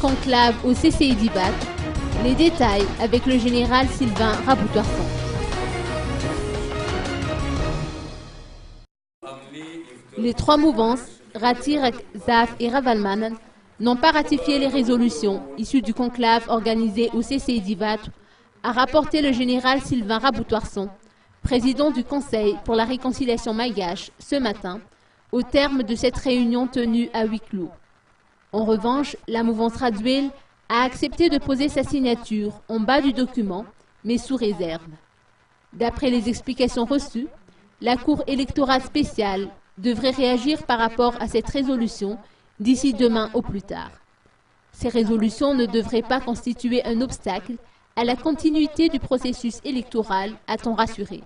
conclave au CCI d'Ibat. Les détails avec le général Sylvain Raboutoirson. Les trois mouvances, Ratirak, Zaf et Ravalman, n'ont pas ratifié les résolutions issues du conclave organisé au CCI d'Ibat, a rapporté le général Sylvain Raboutoirson, président du Conseil pour la réconciliation malgache, ce matin, au terme de cette réunion tenue à huis clos. En revanche, la mouvance Raduel a accepté de poser sa signature en bas du document, mais sous réserve. D'après les explications reçues, la Cour électorale spéciale devrait réagir par rapport à cette résolution d'ici demain au plus tard. Ces résolutions ne devraient pas constituer un obstacle à la continuité du processus électoral, a-t-on rassuré.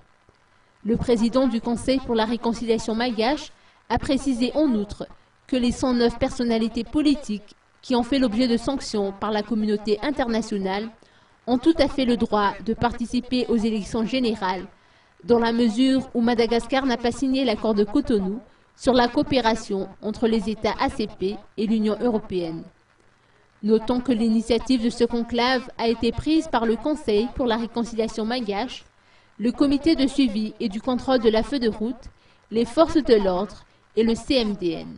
Le président du Conseil pour la réconciliation malgache a précisé en outre que les 109 personnalités politiques qui ont fait l'objet de sanctions par la communauté internationale ont tout à fait le droit de participer aux élections générales, dans la mesure où Madagascar n'a pas signé l'accord de Cotonou sur la coopération entre les États ACP et l'Union européenne. Notons que l'initiative de ce conclave a été prise par le Conseil pour la réconciliation malgache, le Comité de suivi et du contrôle de la feuille de route, les forces de l'ordre et le CMDN.